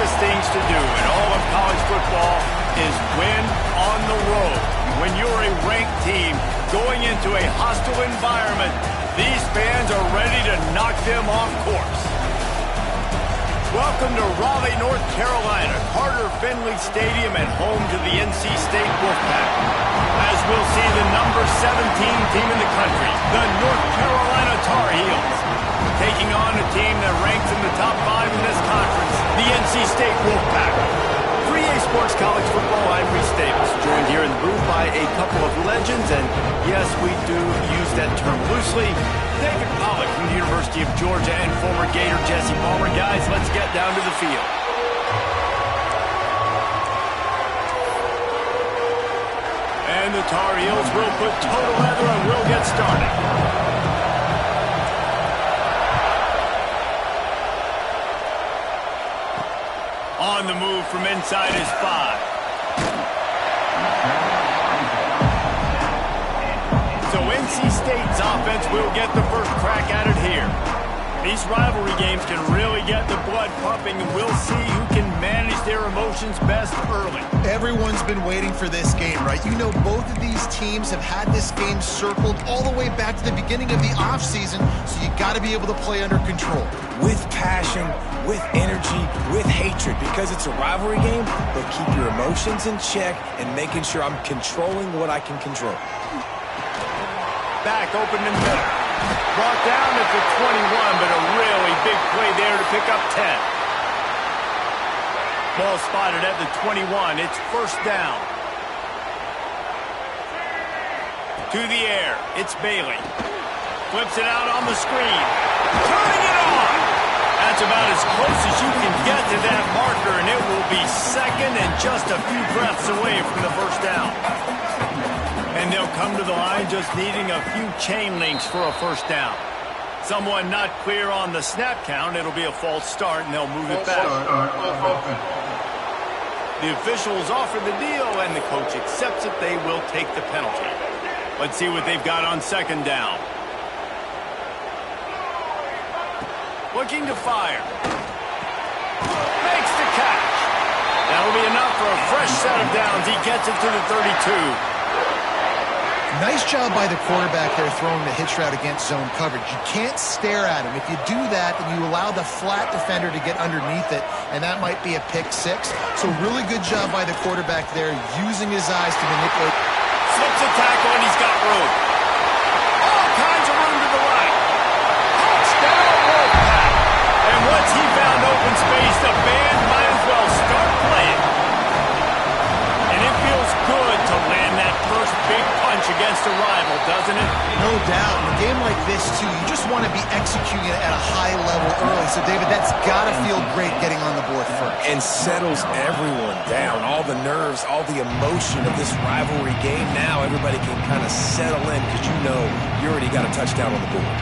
hardest things to do in all of college football is win on the road. When you're a ranked team going into a hostile environment, these fans are ready to knock them off course. Welcome to Raleigh, North Carolina, Carter Finley Stadium and home to the NC State Wolfpack. As we'll see the number 17 team in the country, the North Carolina Tar Heels, taking on a team that ranks in the top 5 in this conference, the NC State Wolfpack. 3A Sports College Football, I'm Reese Davis, joined here in the booth by a couple of legends, and yes, we do use that term loosely. David Pollack from the University of Georgia and former Gator Jesse Palmer. Guys, let's get down to the field. And the Tar Heels will put total leather and we'll get started. On the move from inside is 5. So NC State's offense will get the first crack at it here. These rivalry games can really get the blood pumping, and we'll see who can manage their emotions best early. Everyone's been waiting for this game, right? You know, both of these teams have had this game circled all the way back to the beginning of the offseason, so you got to be able to play under control. With passion, with energy, with hatred, because it's a rivalry game, but keep your emotions in check and making sure I'm controlling what I can control. Back open in the middle. Brought down at the 21, but a really big play there to pick up 10. Ball spotted at the 21. It's first down. To the air. It's Bailey. Flips it out on the screen. Turning it on. That's about as close as you can get to that marker, and it will be second and just a few breaths away from the first down. And they'll come to the line just needing a few chain links for a first down. Someone not clear on the snap count. It'll be a false start, and they'll move it back. The officials offer the deal, and the coach accepts it. They will take the penalty. Let's see what they've got on second down. Looking to fire. Makes the catch. That'll be enough for a fresh set of downs. He gets it to the 32. Nice job by the quarterback there throwing the hitch route against zone coverage. You can't stare at him. If you do that, then you allow the flat defender to get underneath it, and that might be a pick 6. So really good job by the quarterback there, using his eyes to manipulate. Slips a tackle, and he's got room. All kinds of room to the right. Touchdown, Wolfpack. And once he found open space, the band might as well start playing. And it feels good to land that first big punch against a rival, doesn't it? No doubt. In a game like this, too, you just want to be executing it at a high level early. So, David, that's got to feel great getting on the board first. And settles everyone down. All the nerves, all the emotion of this rivalry game. Now everybody can kind of settle in because you know you already got a touchdown on the board.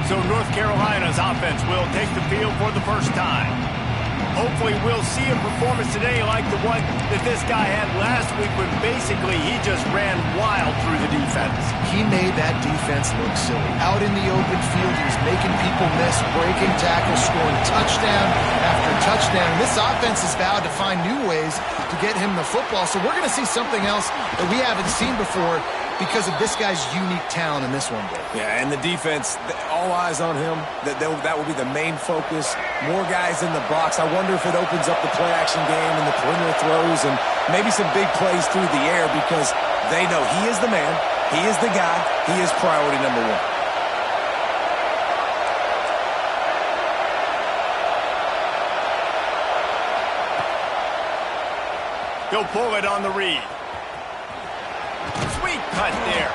So North Carolina's offense will take the field for the first time. Hopefully we'll see a performance today like the one that this guy had last week when basically he just ran wild through the defense. He made that defense look silly. Out in the open field, he was making people miss, breaking tackles, scoring touchdown after touchdown. This offense has vowed to find new ways to get him the football, so we're going to see something else that we haven't seen before because of this guy's unique talent in this one, Dave. Yeah, and the defense, all eyes on him. That will be the main focus. More guys in the box. I wonder if it opens up the play-action game and the perimeter throws and maybe some big plays through the air because they know he is the man, he is the guy, he is priority number 1. He'll pull it on the read. Sweet cut there.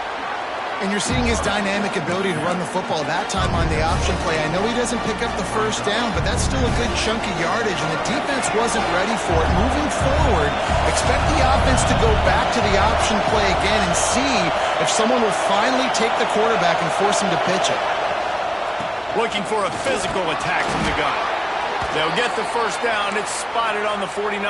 And you're seeing his dynamic ability to run the football that time on the option play. I know he doesn't pick up the first down, but that's still a good chunk of yardage, and the defense wasn't ready for it. Moving forward, expect the offense to go back to the option play again and see if someone will finally take the quarterback and force him to pitch it. Looking for a physical attack from the gun. They'll get the first down. It's spotted on the 49.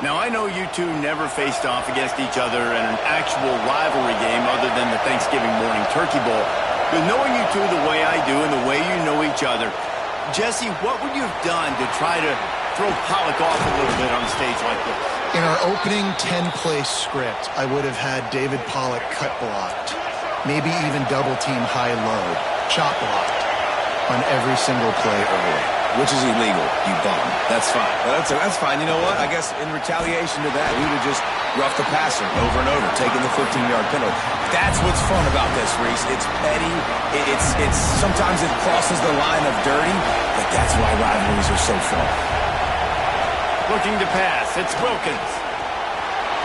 Now, I know you two never faced off against each other in an actual rivalry game other than the Thanksgiving morning Turkey Bowl. But knowing you two the way I do and the way you know each other, Jesse, what would you have done to try to throw Pollock off a little bit on a stage like this. In our opening 10-play script, I would have had David Pollock cut blocked, maybe even double-team high-low, chop blocked on every single play early. Which is illegal, you bum. That's fine. That's fine. You know what? I guess in retaliation to that, we would just rough the passer over and over, taking the 15-yard penalty. That's what's fun about this, Reese. It's petty. It's sometimes it crosses the line of dirty, but that's why rivalries are so fun. Looking to pass. It's Wilkins.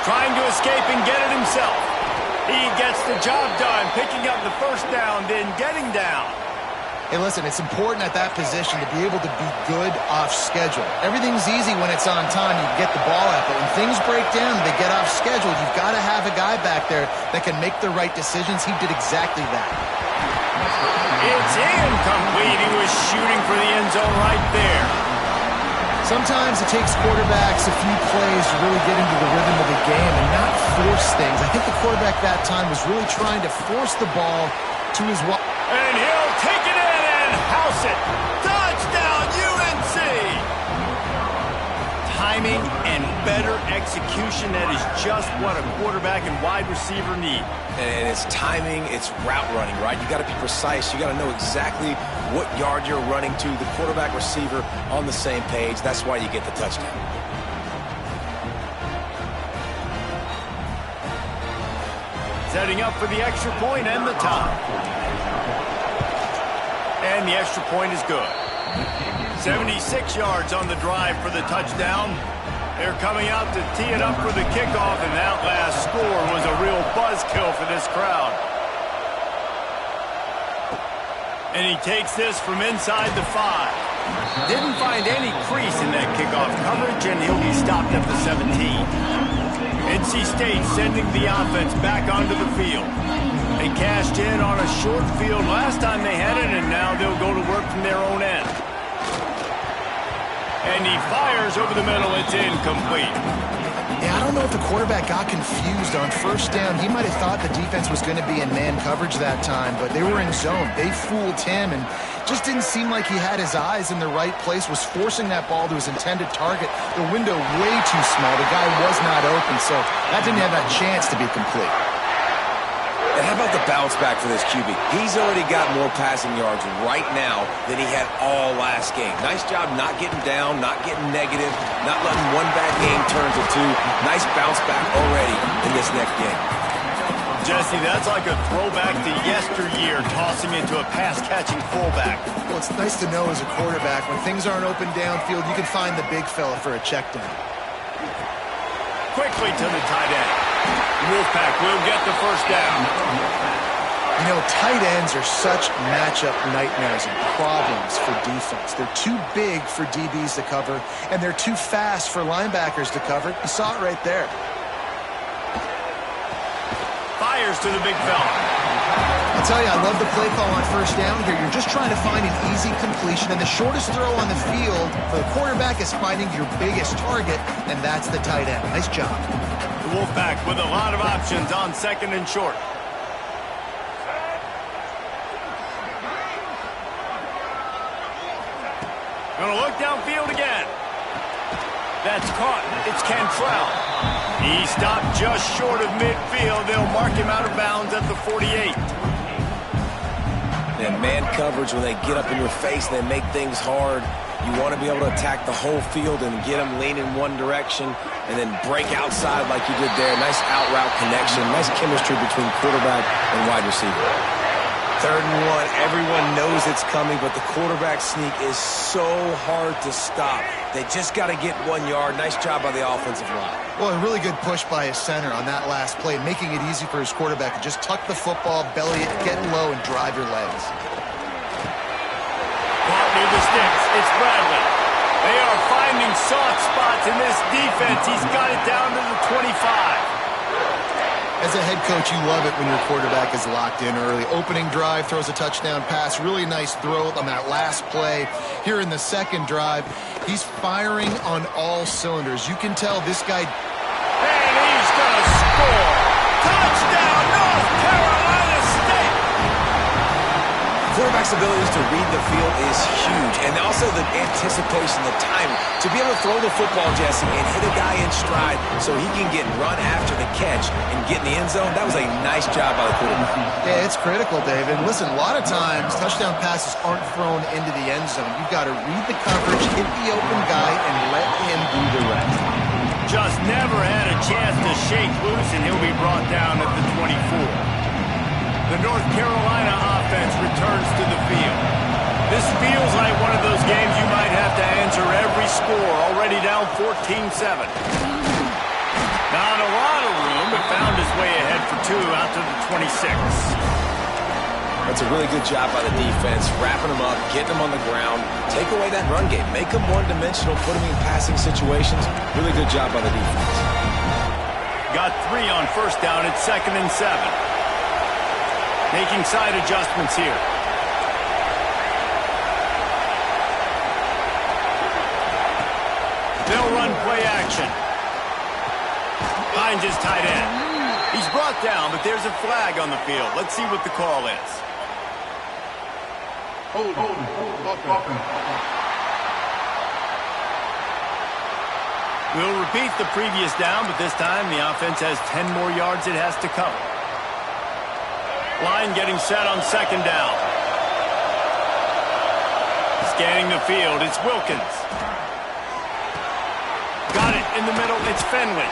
Trying to escape and get it himself. He gets the job done, picking up the first down, then getting down. Hey, listen, it's important at that position to be able to be good off schedule. Everything's easy when it's on time. You can get the ball out, but when things break down and they get off schedule, you've got to have a guy back there that can make the right decisions. He did exactly that. It's incomplete. He was shooting for the end zone right there. Sometimes it takes quarterbacks a few plays to really get into the rhythm of the game and not force things. I think the quarterback that time was really trying to force the ball to his wide. And he'll take it in and house it. Touchdown, UNC! Timing and better execution, that is just what a quarterback and wide receiver need. And it's timing, it's route running, right? You got to be precise. You got to know exactly what yard you're running to. The quarterback receiver on the same page. That's why you get the touchdown. Setting up for the extra point and the tie. And the extra point is good. 76 yards on the drive for the touchdown. They're coming out to tee it up for the kickoff, and that last score was a real buzzkill for this crowd. And he takes this from inside the 5. Didn't find any crease in that kickoff coverage, and he'll be stopped at the 17. NC State sending the offense back onto the field. They cashed in on a short field last time they had it, and now they'll go to work from their own end. And he fires over the middle. It's incomplete. Yeah, I don't know if the quarterback got confused on first down. He might have thought the defense was going to be in man coverage that time, but they were in zone. They fooled him and just didn't seem like he had his eyes in the right place, was forcing that ball to his intended target. The window way too small. The guy was not open, so that didn't have a chance to be complete. And how about the bounce back for this QB? He's already got more passing yards right now than he had all last game. Nice job not getting down, not getting negative, not letting one bad game turn to two. Nice bounce back already in this next game. Jesse, that's like a throwback to yesteryear, tossing into a pass-catching fullback. Well, it's nice to know as a quarterback, when things aren't open downfield, you can find the big fella for a check down. Quickly to the tight end. Wolfpack will get the first down. You know, tight ends are such matchup nightmares and problems for defense. They're too big for DBs to cover, and they're too fast for linebackers to cover. You saw it right there. Fires to the big fella. I'll tell you, I love the play call on first down here. You're just trying to find an easy completion, and the shortest throw on the field for the quarterback is finding your biggest target, and that's the tight end. Nice job. The Wolfpack with a lot of options on second and short. Gonna look downfield again. That's caught. It's Cantrell. He stopped just short of midfield. They'll mark him out of bounds at the 48. And man coverage, when they get up in your face, they make things hard. You want to be able to attack the whole field and get them leaning one direction and then break outside like you did there. Nice out route connection. Nice chemistry between quarterback and wide receiver. 3rd and 1. Everyone knows it's coming, but the quarterback sneak is so hard to stop. They just got to get 1 yard. Nice job by the offensive line. Well, a really good push by his center on that last play, making it easy for his quarterback to just tuck the football, belly it, get low, and drive your legs. Caught near the sticks. It's Bradley. They are finding soft spots in this defense. He's got it down to the 25. As a head coach, you love it when your quarterback is locked in early. Opening drive, throws a touchdown pass. Really nice throw on that last play. Here in the second drive, he's firing on all cylinders. You can tell this guy... And he's going to score. Touchdown, North Carolina State! quarterback's abilities to read the field is huge, and also the anticipation, the timing. To be able to throw the football, Jesse, and hit a guy in stride so he can get run after the catch and get in the end zone, that was a nice job by the quarterback. Yeah, it's critical, David. Listen, a lot of times touchdown passes aren't thrown into the end zone. You've got to read the coverage, hit the open guy, and let him do the rest. Just never had a chance to shake loose, and he'll be brought down at the 24. The North Carolina offense returns to the field. This feels like one of those games you might have to answer every score, already down 14-7. Not a lot of room, but found his way ahead for two out to the 26. That's a really good job by the defense, wrapping them up, getting them on the ground, take away that run game, make them one-dimensional, put them in passing situations. Really good job by the defense. Got 3 on first down at 2nd and 7. Making side adjustments here. They'll run play action. Finds his tight end. He's brought down, but there's a flag on the field. Let's see what the call is. We'll repeat the previous down, but this time the offense has 10 more yards it has to cover. Line getting set on 2nd down. Scanning the field, it's Wilkins. Got it in the middle, it's Finley.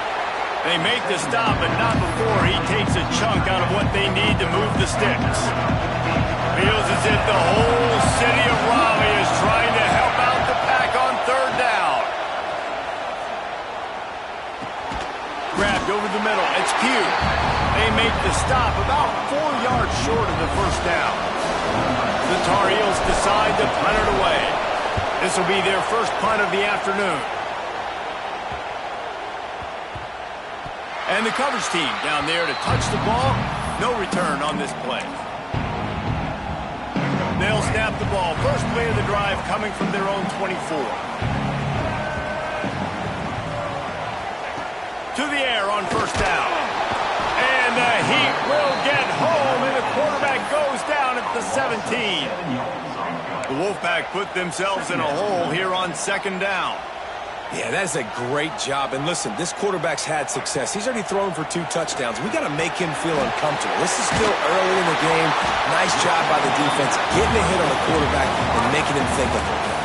They make the stop, but not before he takes a chunk out of what they need to move the sticks. Feels as if the whole city of Raleigh is trying to help out the pack on 3rd down. Grabbed over the middle, it's Pugh. They make the stop about 4 yards short of the first down. The Tar Heels decide to punt it away. This will be their first punt of the afternoon. And the coverage team down there to touch the ball. No return on this play. They'll snap the ball. First play of the drive coming from their own 24. To the air on first down. And the Heat will get home, and the quarterback goes down at the 17. The Wolfpack put themselves in a hole here on 2nd down. Yeah, that is a great job. And listen, this quarterback's had success. He's already thrown for 2 touchdowns. We got to make him feel uncomfortable. This is still early in the game. Nice job by the defense, getting a hit on the quarterback and making him think of it.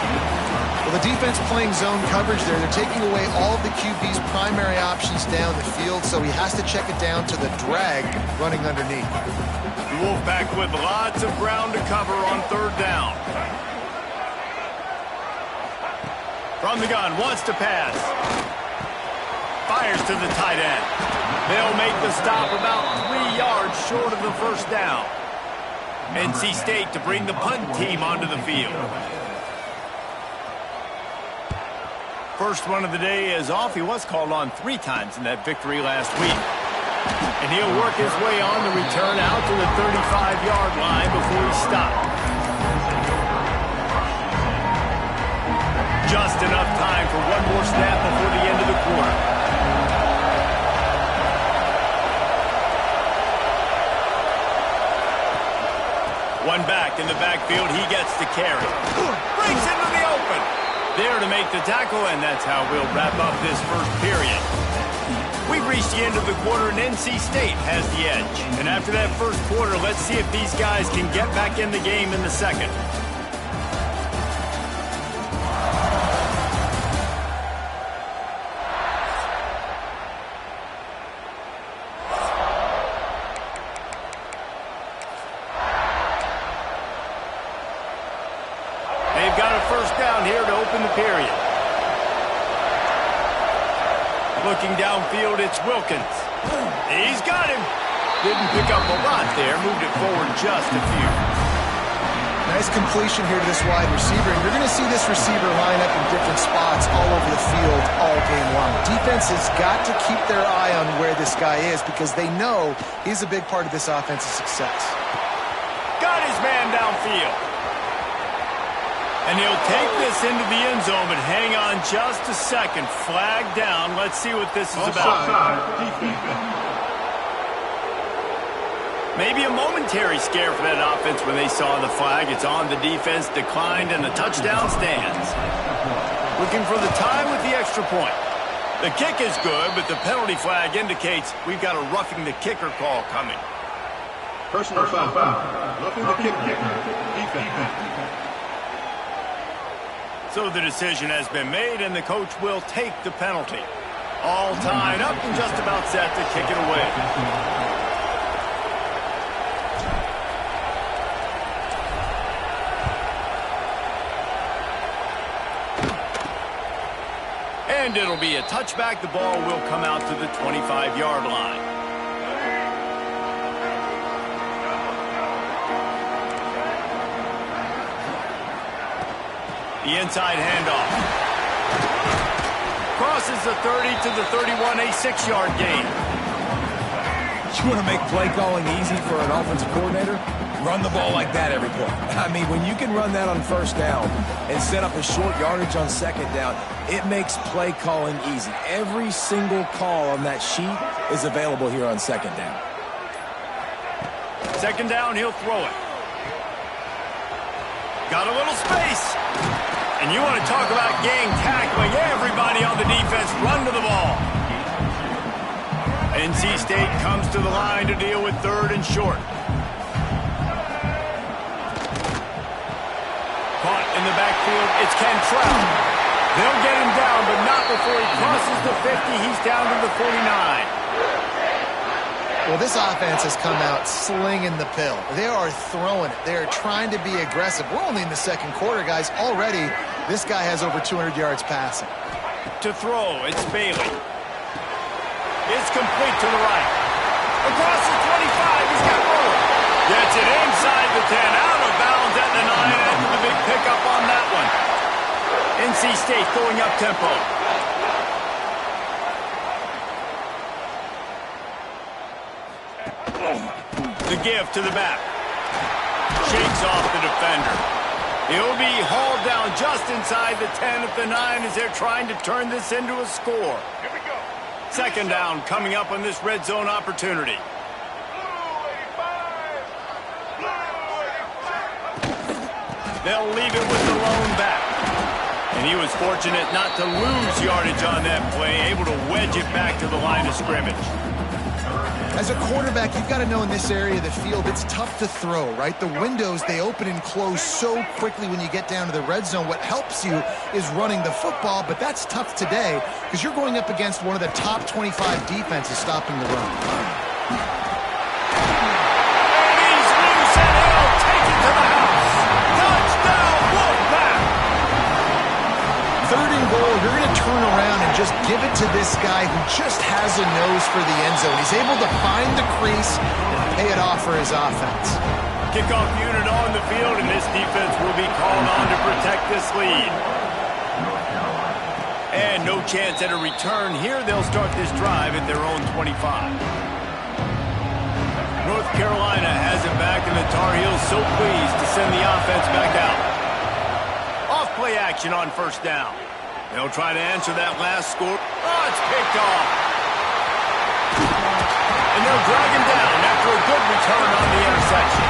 Well, the defense playing zone coverage there. They're taking away all of the QB's primary options down the field, so he has to check it down to the drag running underneath. The Wolfpack with lots of ground to cover on 3rd down. From the gun, wants to pass. Fires to the tight end. They'll make the stop about 3 yards short of the first down. NC State to bring the punt team onto the field. First one of the day is off. He was called on 3 times in that victory last week. And he'll work his way on the return out to the 35-yard line before he stops. Just enough time for one more snap before the end of the quarter. One back in the backfield, he gets to carry. Breaks into the open. There to make the tackle, and that's how we'll wrap up this first period. We've reached the end of the quarter, and NC State has the edge. And after that first quarter, let's see if these guys can get back in the game in the second. Period. Looking downfield, it's Wilkins. He's got him. Didn't pick up a lot there. Moved it forward just a few. Nice completion here to this wide receiver. And you're going to see this receiver line up in different spots all over the field all game long. Defense has got to keep their eye on where this guy is because they know he's a big part of this offense's success. Got his man downfield. And he'll take this into the end zone, but hang on just a second. Flag down. Let's see what this is about. Maybe a momentary scare for that offense when they saw the flag. It's on, the defense declined, and the touchdown stands. Looking for the tie with the extra point. The kick is good, but the penalty flag indicates we've got a roughing the kicker call coming. Personal foul. Roughing the kicker. Defense. So the decision has been made, and the coach will take the penalty. All tied up and just about set to kick it away. And it'll be a touchback. The ball will come out to the 25-yard line. The inside handoff. Crosses the 30 to the 31, a 6-yard gain. You want to make play calling easy for an offensive coordinator? Run the ball like that every play. I mean, when you can run that on first down and set up a short yardage on second down, it makes play calling easy. Every single call on that sheet is available here on second down. Second down, he'll throw it. Got a little space. And you want to talk about gang tackling. Everybody on the defense run to the ball. NC State comes to the line to deal with third and short. Caught in the backfield, it's Cantrell. They'll get him down, but not before he crosses the 50. He's down to the 49. Well, this offense has come out slinging the pill. They are throwing it. They are trying to be aggressive. We're only in the second quarter, guys. Already, this guy has over 200 yards passing. To throw, it's Bailey. It's complete to the right. Across the 25, he's got room. Gets it inside the 10, out of bounds at the 9 after the big pickup on that one. NC State going up tempo. The give to the back. Shakes off the defender. He'll be hauled down just inside the 10 at the 9 as they're trying to turn this into a score. Here we go. Second down coming up on this red zone opportunity. They'll leave it with the lone back. And he was fortunate not to lose yardage on that play, able to wedge it back to the line of scrimmage. As a quarterback, you've got to know in this area of the field, it's tough to throw, right? The windows, they open and close so quickly when you get down to the red zone. What helps you is running the football, but that's tough today because you're going up against one of the top 25 defenses stopping the run. And he's loose, and he'll take it to the house. Touchdown, Wolfpack! Third and goal, you're going to turn around and just give it to this guy who just has a nose for the end zone. He's able to find the crease and pay it off for his offense. Kickoff unit on the field, and this defense will be called on to protect this lead. And no chance at a return here. They'll start this drive at their own 25. North Carolina has it back, and the Tar Heels so pleased to send the offense back out. Off play action on first down. They'll try to answer that last score. Oh, it's picked off. And they'll drag him down after a good return on the interception.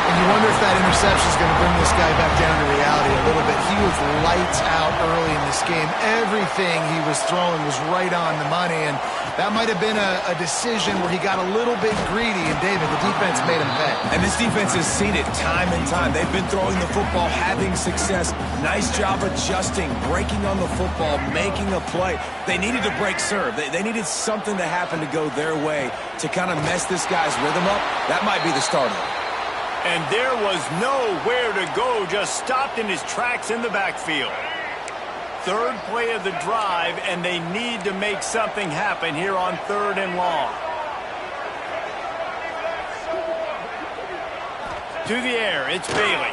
And you wonder if that interception is going to bring this guy back down to reality a little bit. He was lights out early in this game. Everything he was throwing was right on the money, and that might have been a decision where he got a little bit greedy, and David, the defense made him pay. And this defense has seen it time and time. They've been throwing the football, having success. Nice job adjusting, breaking on the football, making a play. They needed to break serve. They needed something to happen to go their way to kind of mess this guy's rhythm up. That might be the start of it. And there was nowhere to go, just stopped in his tracks in the backfield. Third play of the drive, and they need to make something happen here on third and long. To the air, it's Bailey.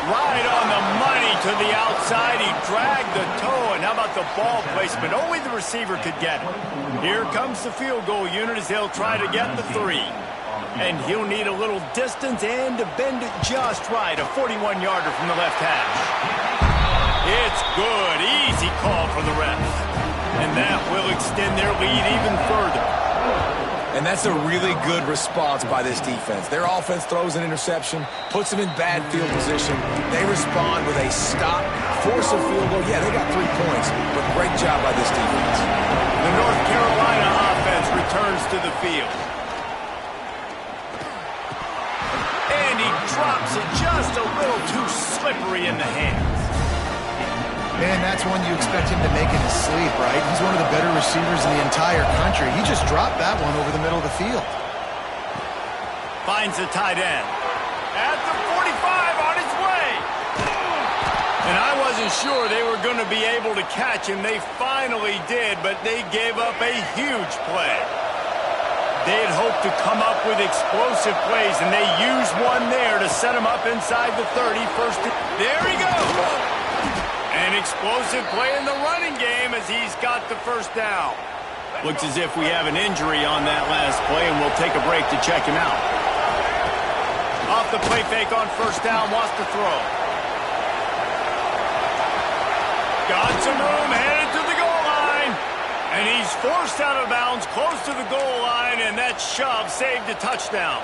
Right on the money to the outside. He dragged the toe, and how about the ball placement? Only the receiver could get it. Here comes the field goal unit as they'll try to get the 3. And he'll need a little distance and to bend it just right. A 41-yarder from the left hash. It's good. Easy call from the refs. And that will extend their lead even further. And that's a really good response by this defense. Their offense throws an interception, puts them in bad field position. They respond with a stop, force a field goal. Yeah, they got 3 points, but great job by this defense. The North Carolina offense returns to the field. And he drops it just a little too slippery in the hands. Man, that's one you expect him to make in his sleep, right? He's one of the better receivers in the entire country. He just dropped that one over the middle of the field. Finds the tight end. At the 45 on his way. And I wasn't sure they were going to be able to catch him. They finally did, but they gave up a huge play. They had hoped to come up with explosive plays, and they used one there to set him up inside the 30. There he goes. An explosive play in the running game as he's got the first down. Looks as if we have an injury on that last play, and we'll take a break to check him out. Off the play fake on first down, wants to throw. Got some room, headed to the goal line. And he's forced out of bounds, close to the goal line, and that shove saved a touchdown.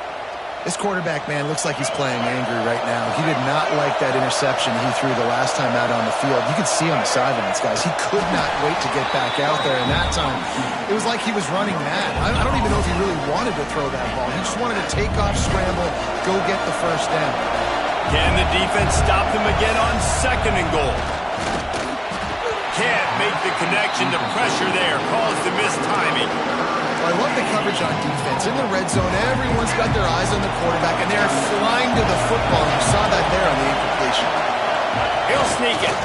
This quarterback, man, looks like he's playing angry right now. He did not like that interception he threw the last time out on the field. You could see on the sidelines, guys. He could not wait to get back out there. And that time, it was like he was running mad. I don't even know if he really wanted to throw that ball. He just wanted to take off, scramble, go get the first down. Can the defense stop them again on second and goal? Can't make the connection. The pressure there caused the missed timing. I love the coverage on defense. In the red zone, everyone's got their eyes on the quarterback, and they're flying to the football. You saw that there on the incompletion. He'll sneak it.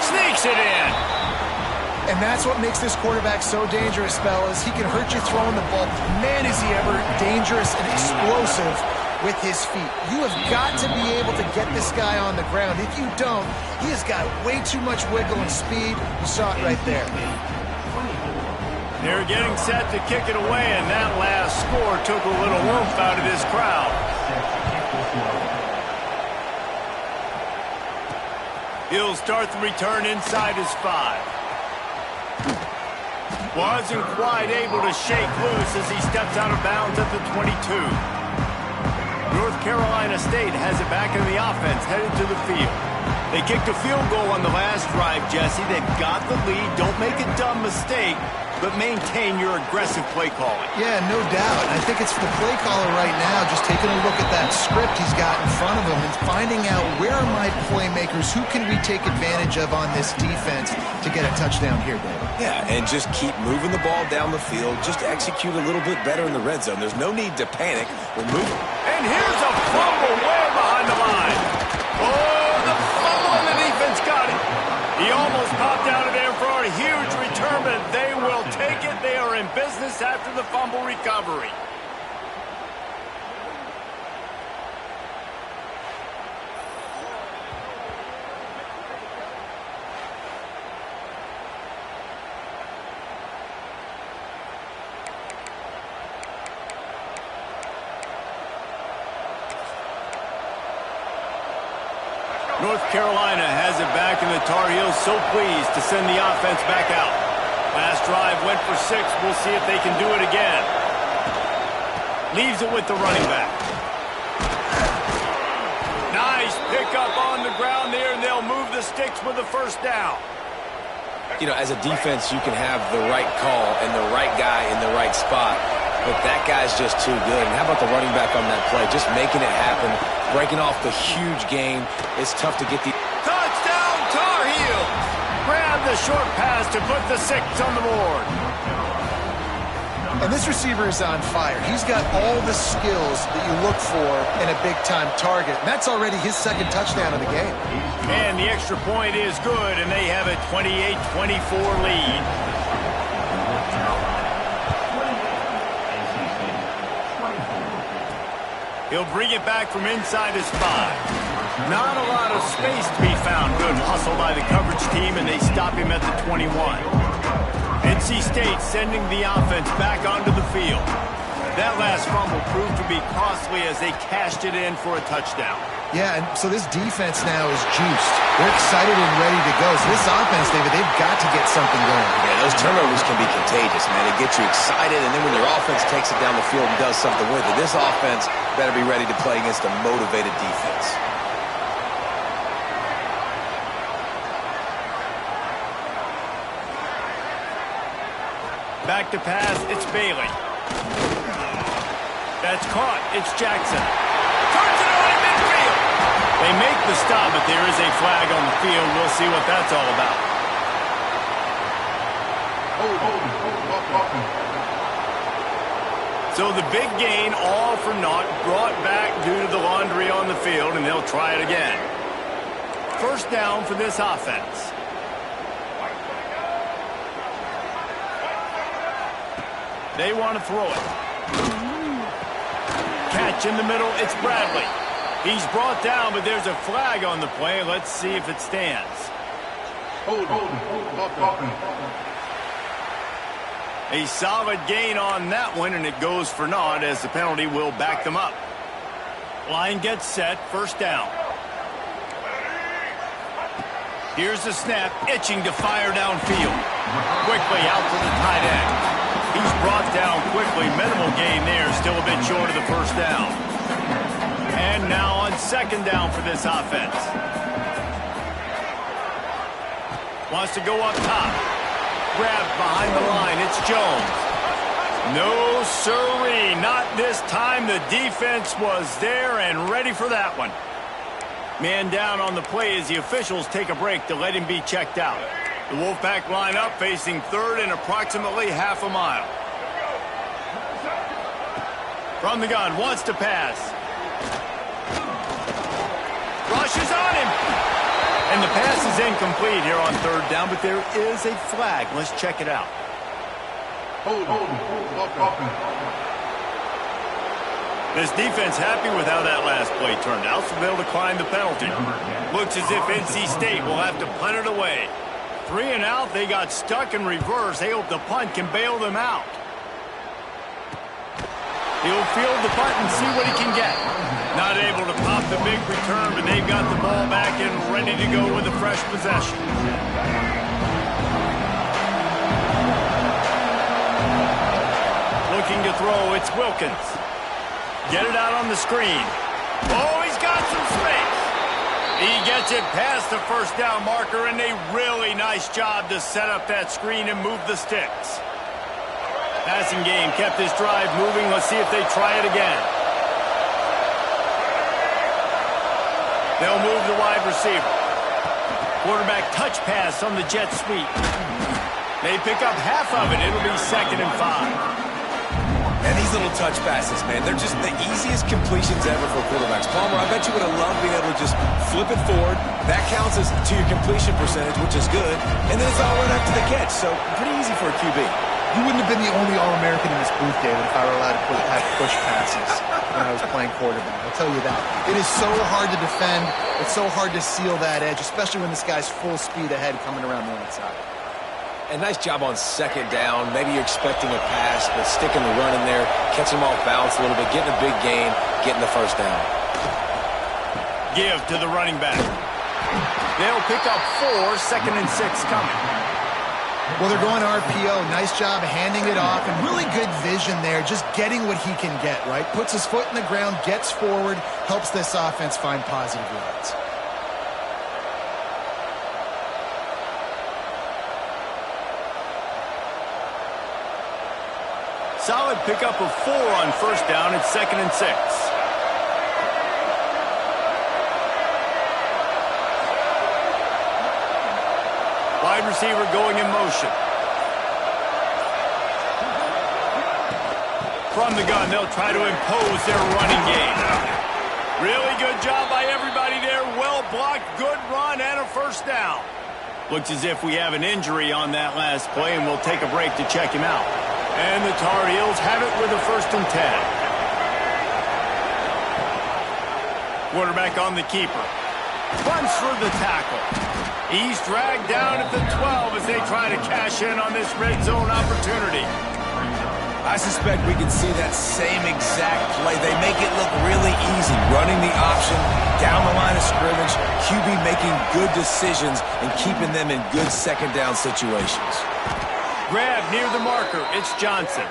Sneaks it in. And that's what makes this quarterback so dangerous, fellas. He can hurt you throwing the ball. Man, is he ever dangerous and explosive with his feet. You have got to be able to get this guy on the ground. If you don't, he has got way too much wiggle and speed. You saw it right there. They're getting set to kick it away, and that last score took a little oomph out of this crowd. He'll start the return inside his 5. Wasn't quite able to shake loose as he steps out of bounds at the 22. North Carolina State has it back in the offense, headed to the field. They kicked a field goal on the last drive, Jesse. They've got the lead. Don't make a dumb mistake, but maintain your aggressive play calling. Yeah, no doubt. I think it's the play caller right now just taking a look at that script he's got in front of him and finding out where are my playmakers, who can we take advantage of on this defense to get a touchdown here, David. Yeah, and just keep moving the ball down the field. Just execute a little bit better in the red zone. There's no need to panic. We're moving. And here's a fumble way behind the line. Oh, the fumble, and the defense got it. He almost popped out of there for a huge return, but they will take it. They are in business after the fumble recovery. North Carolina has it back, and the Tar Heels so pleased to send the offense back out. Last drive went for 6. We'll see if they can do it again. Leaves it with the running back. Nice pickup on the ground there, and they'll move the sticks with the first down. You know, as a defense, you can have the right call and the right guy in the right spot, but that guy's just too good. And how about the running back on that play? Just making it happen, breaking off the huge game. It's tough to get the... Touchdown, Tar Heels! Grab the short pass to put the 6 on the board. And this receiver is on fire. He's got all the skills that you look for in a big-time target. And that's already his 2nd touchdown of the game. And the extra point is good, and they have a 28-24 lead. He'll bring it back from inside his 5. Not a lot of space to be found. Good hustle by the coverage team, and they stop him at the 21. NC State sending the offense back onto the field. That last fumble proved to be costly as they cashed it in for a touchdown. Yeah, and so this defense now is juiced. They're excited and ready to go. So this offense, David, they've got to get something going. Yeah, those turnovers can be contagious, man. They get you excited, and then when your offense takes it down the field and does something with it, this offense better be ready to play against a motivated defense. Back to pass, it's Bailey. That's caught, it's Jackson. Turns it on in midfield. They make the stop, but there is a flag on the field. We'll see what that's all about. So the big gain, all for naught, brought back due to the laundry on the field, and they'll try it again. First down for this offense. They want to throw it. Catch in the middle, it's Bradley. He's brought down, but there's a flag on the play. Let's see if it stands. A solid gain on that one, and it goes for naught as the penalty will back them up. Line gets set, first down. Here's the snap, itching to fire downfield. Quickly out to the tight end. He's brought down quickly. Minimal gain there, still a bit short of the first down. And now on second down for this offense. Wants to go up top. Grabbed behind the line. It's Jones. No sirree, not this time. The defense was there and ready for that one. Man down on the play as the officials take a break to let him be checked out. The Wolfpack line up facing third and approximately half a mile. From the gun, wants to pass. Rushes on him. And the pass is incomplete here on third down, but there is a flag. Let's check it out. This defense happy with how that last play turned out, so they'll decline the penalty. Looks as if NC State will have to punt it away. 3 and out, they got stuck in reverse. They hope the punt can bail them out. He'll field the punt and see what he can get. Not able to pop the big return, but they've got the ball back and ready to go with a fresh possession. Looking to throw, it's Wilkins. Get it out on the screen. Oh, he's got some space. He gets it past the first down marker, and a really nice job to set up that screen and move the sticks. Passing game kept this drive moving. Let's see if they try it again. They'll move the wide receiver. Quarterback touch pass on the jet sweep. They pick up half of it. It'll be 2nd and 5. And these little touch passes, man, they're just the easiest completions ever for quarterbacks. Palmer, I bet you would have loved being able to just flip it forward. That counts as to your completion percentage, which is good. And then it's all right after the catch, so pretty easy for a QB. You wouldn't have been the only All-American in this booth, David, if I were allowed to have push passes when I was playing quarterback. I'll tell you that. It is so hard to defend. It's so hard to seal that edge, especially when this guy's full speed ahead coming around the outside. And nice job on second down. Maybe you're expecting a pass, but sticking the run in there, catching them off balance a little bit, getting a big gain, getting the first down. Give to the running back. They'll pick up 4, 2nd and 6 coming. Well, they're going RPO. Nice job handing it off, and really good vision there, just getting what he can get, right? Puts his foot in the ground, gets forward, helps this offense find positive yards. Solid pickup of 4 on first down. It's 2nd and 6. Wide receiver going in motion. From the gun, they'll try to impose their running game. Really good job by everybody there. Well blocked, good run, and a first down. Looks as if we have an injury on that last play, and we'll take a break to check him out. And the Tar Heels have it with a 1st and 10. Quarterback on the keeper. Runs for the tackle. He's dragged down at the 12 as they try to cash in on this red zone opportunity. I suspect we can see that same exact play. They make it look really easy, running the option down the line of scrimmage, QB making good decisions and keeping them in good second down situations. Grab near the marker. It's Johnson.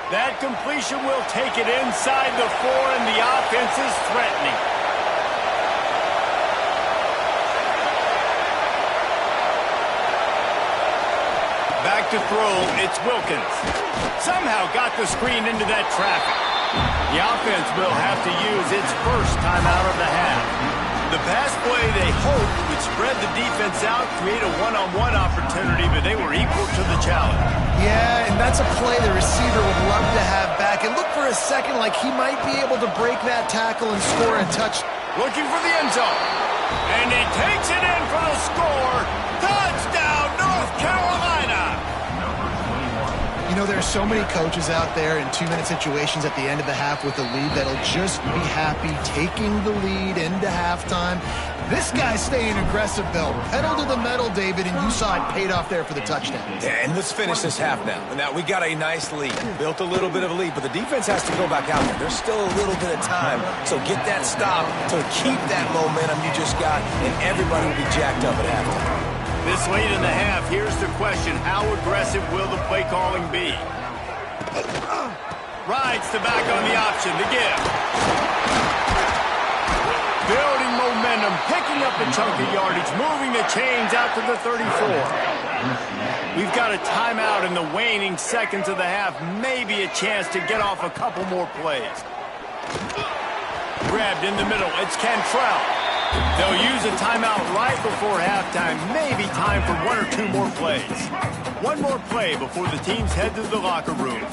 That completion will take it inside the 4, and the offense is threatening. Back to throw, it's Wilkins. Somehow got the screen into that traffic. The offense will have to use its first timeout of the half. The pass play, they hoped, would spread the defense out, create a one-on-one opportunity, but they were equal to the challenge. Yeah, and that's a play the receiver would love to have back. It looked for a second like he might be able to break that tackle and score a touch. Looking for the end zone. And he takes it in for the score. Touchdown, North Carolina! You know, there are so many coaches out there in 2-minute situations at the end of the half with the lead that'll just be happy taking the lead into halftime. This guy's staying aggressive, though. Pedal to the metal, David, and you saw it paid off there for the touchdown. Yeah, and let's finish this half now. Now, we got a nice lead. Built a little bit of a lead, but the defense has to go back out there. There's still a little bit of time. So get that stop to keep that momentum you just got, and everybody will be jacked up at halftime. This late in the half, here's the question. How aggressive will the play calling be? Rides to back on the option to give. Building momentum, picking up a chunk of yardage, moving the chains out to the 34. We've got a timeout in the waning seconds of the half. Maybe a chance to get off a couple more plays. Grabbed in the middle. It's Cantrell. They'll use a timeout right before halftime. Maybe time for 1 or 2 more plays. One more play before the teams head to the locker rooms.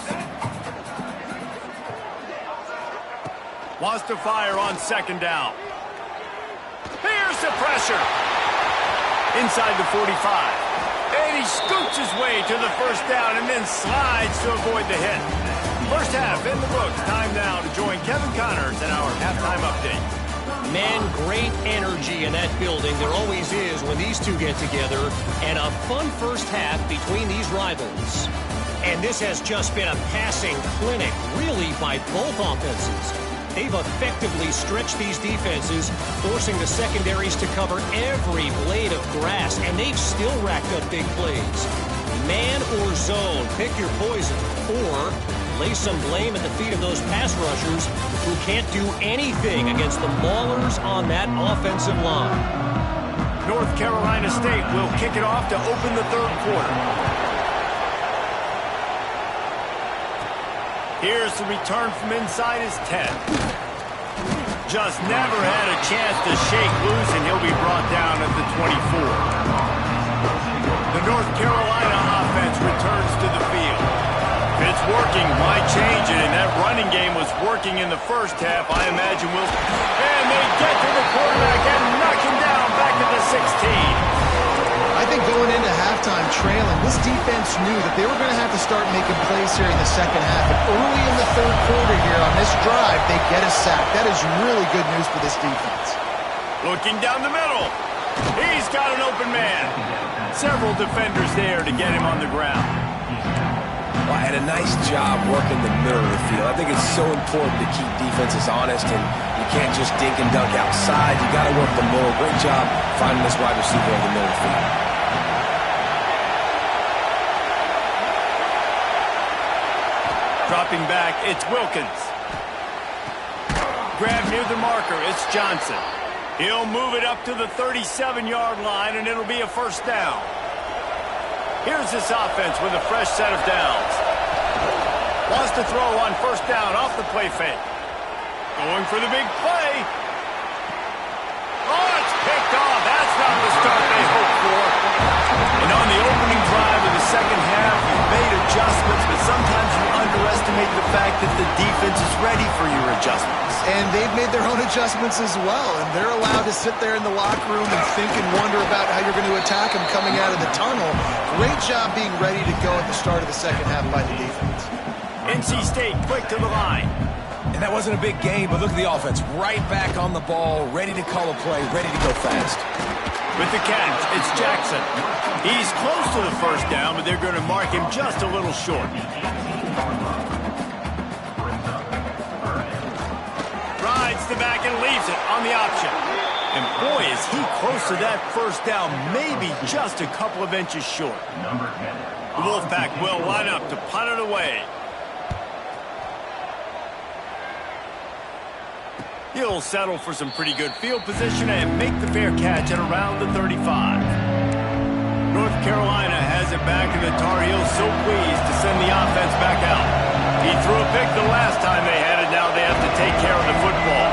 Wants to fire on second down. Here's the pressure. Inside the 45. And he scoots his way to the first down and then slides to avoid the hit. First half in the books. Time now to join Kevin Connors in our halftime update. Man, great energy in that building. There always is when these two get together. And a fun first half between these rivals. And this has just been a passing clinic, really, by both offenses. They've effectively stretched these defenses, forcing the secondaries to cover every blade of grass, and they've still racked up big plays. Man or zone, pick your poison, or lay some blame at the feet of those pass rushers who can't do anything against the maulers on that offensive line. North Carolina State will kick it off to open the third quarter. Here's the return from inside his 10. Just never had a chance to shake loose, and he'll be brought down at the 24. The North Carolina offense returns to the field. If it's working, why change it? And that running game was working in the first half. I imagine we'll... And they get to the quarterback and knock him down back at the 16. I think going into halftime trailing, this defense knew that they were going to have to start making plays here in the second half. And early in the third quarter here on this drive, they get a sack. That is really good news for this defense. Looking down the middle. He's got an open man. Several defenders there to get him on the ground. Well, I had a nice job working the middle of the field. I think it's so important to keep defenses honest, and you can't just dink and dunk outside. You got to work the middle. Great job finding this wide receiver in the middle of the field. Dropping back, it's Wilkins. Grab near the marker, it's Johnson. He'll move it up to the 37-yard line, and it'll be a first down. Here's this offense with a fresh set of downs. Wants to throw on first down off the play fake. Going for the big play. Oh, it's picked off. That's not the start they hoped for. And on the opening drive of the second half, you've made adjustments, but sometimes you underestimate the fact that the defense is ready for your adjustments. And they've made their own adjustments as well, and they're allowed to sit there in the locker room and think and wonder about how you're going to attack them coming out of the tunnel. Great job being ready to go at the start of the second half by the defense. NC State quick to the line. And that wasn't a big game, but look at the offense. Right back on the ball, ready to call a play, ready to go fast. With the catch, it's Jackson. He's close to the first down, but they're going to mark him just a little short. leaves it on the option. And boy, is he close to that first down, maybe just a couple of inches short. The Wolfpack will line up to punt it away. He'll settle for some pretty good field position and make the fair catch at around the 35. North Carolina has it back, and the Tar Heels so pleased to send the offense back out. He threw a pick the last time they had it. Now they have to take care of the football.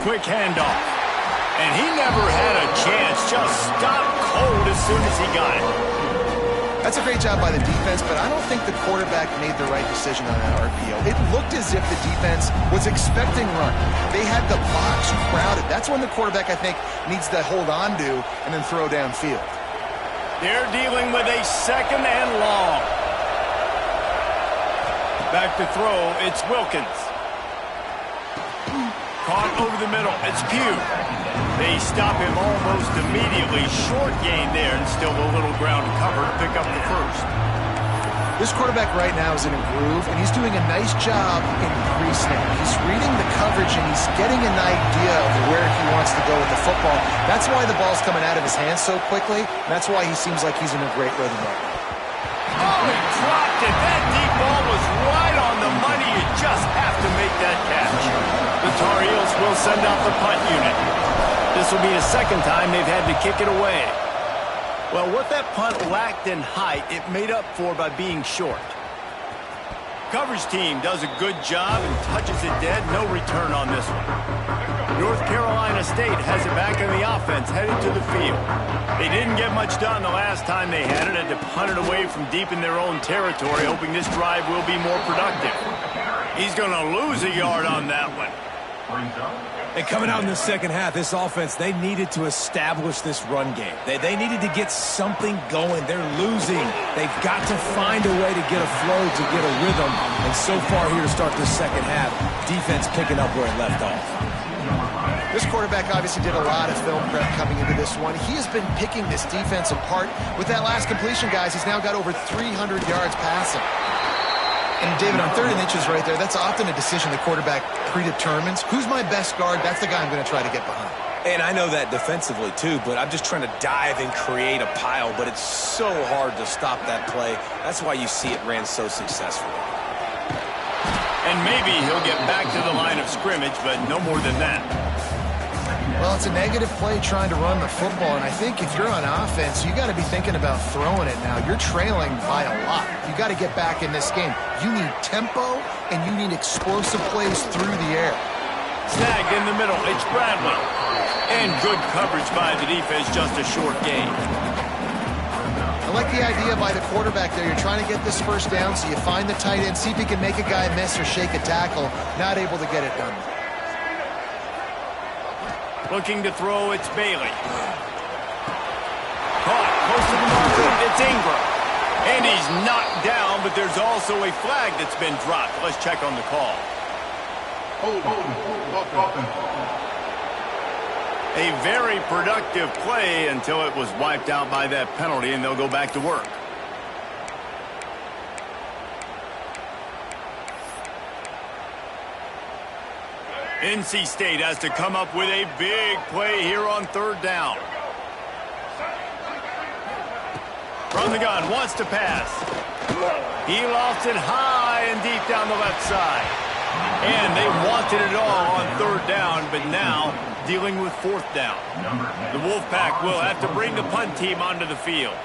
Quick handoff. And he never had a chance. Just stopped cold as soon as he got it. That's a great job by the defense, but I don't think the quarterback made the right decision on that RPO. It looked as if the defense was expecting run. They had the box crowded. That's when the quarterback, I think, needs to hold on to and then throw downfield. They're dealing with a second and long. Back to throw, it's Wilkins. Caught over the middle, it's Pugh. They stop him almost immediately. Short gain there, and still a little ground to cover to pick up the first. This quarterback right now is in a groove, and he's doing a nice job in pre-snap. He's reading the coverage, and he's getting an idea of where he wants to go with the football. That's why the ball's coming out of his hands so quickly, and that's why he seems like he's in a great rhythm right now. Oh, he dropped it. That deep ball was right on the money. You just have to make that catch. The Tar Heels will send out the punt unit. This will be the second time they've had to kick it away. Well, what that punt lacked in height, it made up for by being short. Coverage team does a good job and touches it dead. No return on this one. North Carolina State has it back in the offense, headed to the field. They didn't get much done the last time they had it, and to punt it away from deep in their own territory, hoping this drive will be more productive. He's going to lose a yard on that one. And coming out in the second half, this offense, they needed to establish this run game. They needed to get something going. They're losing. They've got to find a way to get a flow, to get a rhythm. And so far here to start the second half, defense picking up where it left off. This quarterback obviously did a lot of film prep coming into this one. He has been picking this defense apart. With that last completion, guys, he's now got over 300 yards passing. And David, on 3rd and inches right there, that's often a decision the quarterback predetermines. Who's my best guard? That's the guy I'm going to try to get behind. And I know that defensively too, but I'm just trying to dive and create a pile, but it's so hard to stop that play. That's why you see it ran so successfully. And maybe he'll get back to the line of scrimmage, but no more than that. Well, it's a negative play trying to run the football, and I think if you're on offense, you got to be thinking about throwing it now. You're trailing by a lot. You got to get back in this game. You need tempo, and you need explosive plays through the air. Snagged in the middle, it's Bradley. And good coverage by the defense, just a short gain. I like the idea by the quarterback there. You're trying to get this first down, so you find the tight end, see if he can make a guy miss or shake a tackle. Not able to get it done. Looking to throw, it's Bailey. Caught close to the marker, it's Ingram. And he's knocked down, but there's also a flag that's been dropped. Let's check on the call. A very productive play until it was wiped out by that penalty, and they'll go back to work. NC State has to come up with a big play here on 3rd down. From the gun, wants to pass. He lost it high and deep down the left side. And they wanted it all on 3rd down, but now dealing with 4th down. The Wolfpack will have to bring the punt team onto the field.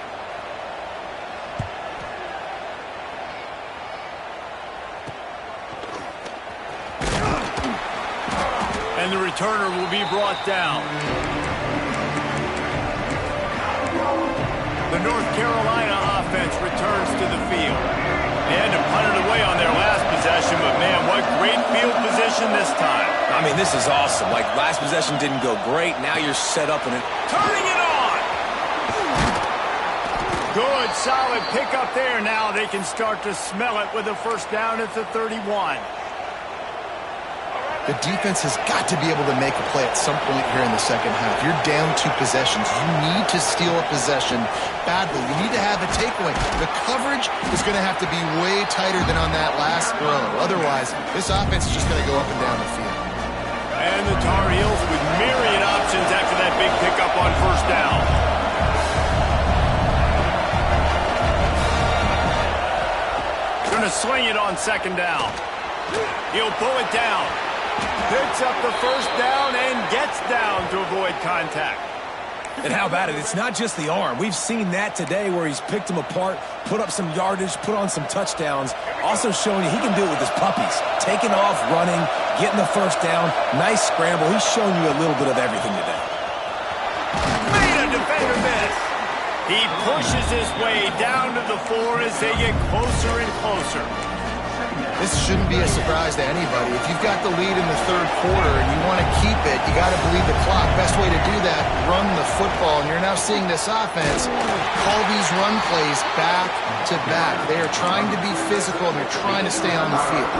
And the returner will be brought down. The North Carolina offense returns to the field. They had to punt it away on their last possession, but man, what great field position this time. I mean, this is awesome. Like, last possession didn't go great. Now you're set up in it. Turning it on! Good, solid pickup there. Now they can start to smell it with a first down at the 31. The defense has got to be able to make a play at some point here in the second half. You're down 2 possessions. You need to steal a possession badly. You need to have a takeaway. The coverage is going to have to be way tighter than on that last throw. Otherwise, this offense is just going to go up and down the field. And the Tar Heels with myriad options after that big pickup on first down. Going to swing it on second down. He'll pull it down. Picks up the first down and gets down to avoid contact. And how about it? It's not just the arm. We've seen that today where he's picked them apart, put up some yardage, put on some touchdowns. Also showing you he can do it with his puppies. Taking off, running, getting the first down. Nice scramble. He's shown you a little bit of everything today. Made a defender miss. He pushes his way down to the 4 as they get closer and closer. This shouldn't be a surprise to anybody. If you've got the lead in the third quarter and you want to keep it, you got to believe the clock. Best way to do that, run the football. And you're now seeing this offense call these run plays back to back. They are trying to be physical, and they're trying to stay on the field.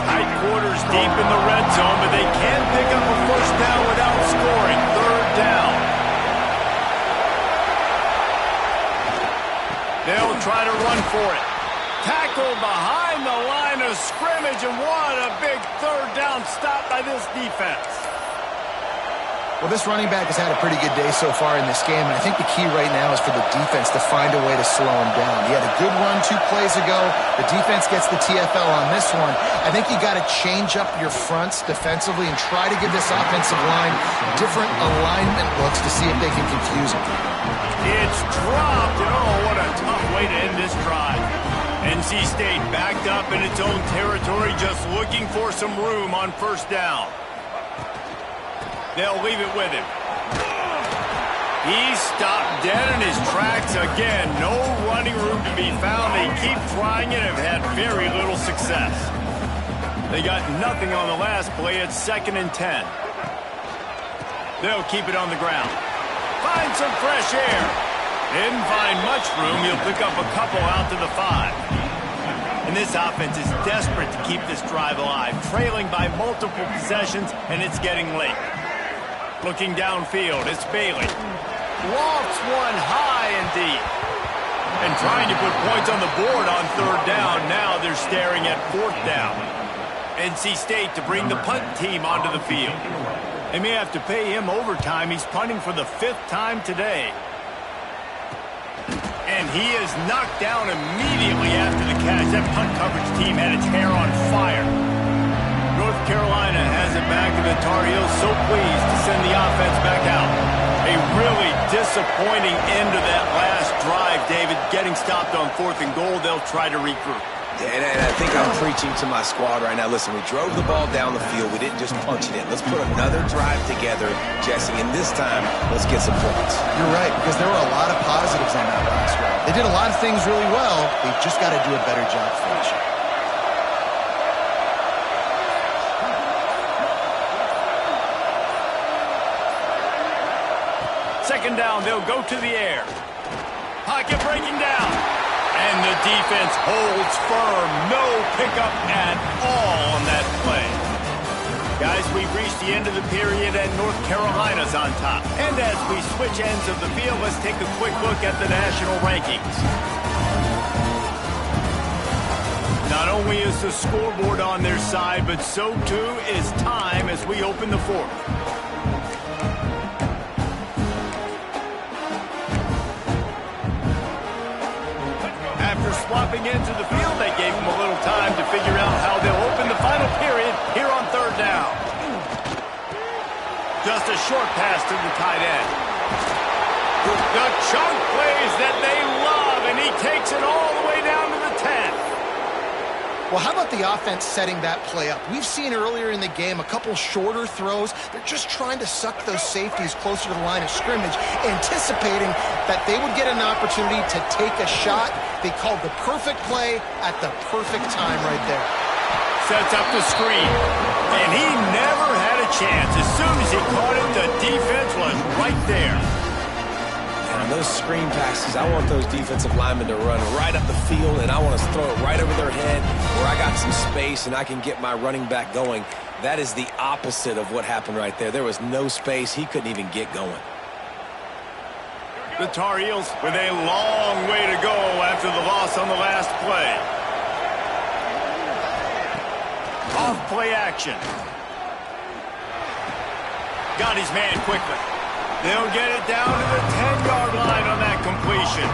Tight quarters deep in the red zone, but they can pick up a first down without scoring. Third down. They'll try to run for it. Tackled behind the line of scrimmage, and what a big third down stop by this defense. Well, this running back has had a pretty good day so far in this game, and I think the key right now is for the defense to find a way to slow him down. He had a good run 2 plays ago. The defense gets the TFL on this one. I think you got to change up your fronts defensively and try to give this offensive line different alignment looks to see if they can confuse him. It's dropped, and oh, what a tough way to end this drive. NC State backed up in its own territory, just looking for some room on first down. They'll leave it with him. He's stopped dead in his tracks again. No running room to be found. They keep trying it and have had very little success. They got nothing on the last play. It's 2nd and 10. They'll keep it on the ground. Find some fresh air. Didn't find much room. He'll pick up a couple out to the 5. And this offense is desperate to keep this drive alive, trailing by multiple possessions, and it's getting late. Looking downfield, it's Bailey. Lofts one high and deep. And trying to put points on the board on third down. Now they're staring at fourth down. NC State to bring the punt team onto the field. They may have to pay him overtime. He's punting for the 5th time today. And he is knocked down immediately after the catch. That punt coverage team had its hair on fire. North Carolina has it back, and the Tar Heels so pleased to send the offense back out. A really disappointing end to that last drive, David. Getting stopped on 4th and goal, they'll try to regroup. And I think I'm preaching to my squad right now. Listen, we drove the ball down the field. We didn't just punch it in. Let's put another drive together, Jesse, and this time, let's get some points. You're right, because there were a lot of positives on that last drive. They did a lot of things really well. They've just got to do a better job finishing. Second down, they'll go to the air. Pocket breaking down. And the defense holds firm. No pickup at all on that play. Guys, we've reached the end of the period, and North Carolina's on top. And as we switch ends of the field, let's take a quick look at the national rankings. Not only is the scoreboard on their side, but so too is time as we open the 4th. Swapping into the field, they gave him a little time to figure out how they'll open the final period here on third down. Just a short pass to the tight end. The chunk plays that they love, and he takes it all the way down to the 10. Well, how about the offense setting that play up? We've seen earlier in the game a couple shorter throws. They're just trying to suck those safeties closer to the line of scrimmage, anticipating that they would get an opportunity to take a shot. They called the perfect play at the perfect time right there. Sets up the screen, and he never had a chance. As soon as he caught it, the defense was right there. And on those screen passes, I want those defensive linemen to run right up the field, and I want to throw it right over their head where I got some space and I can get my running back going. That is the opposite of what happened right there. There was no space. He couldn't even get going. The Tar Heels with a long way to go after the loss on the last play. Off play action. Got his man quickly. They'll get it down to the 10-yard line on that completion.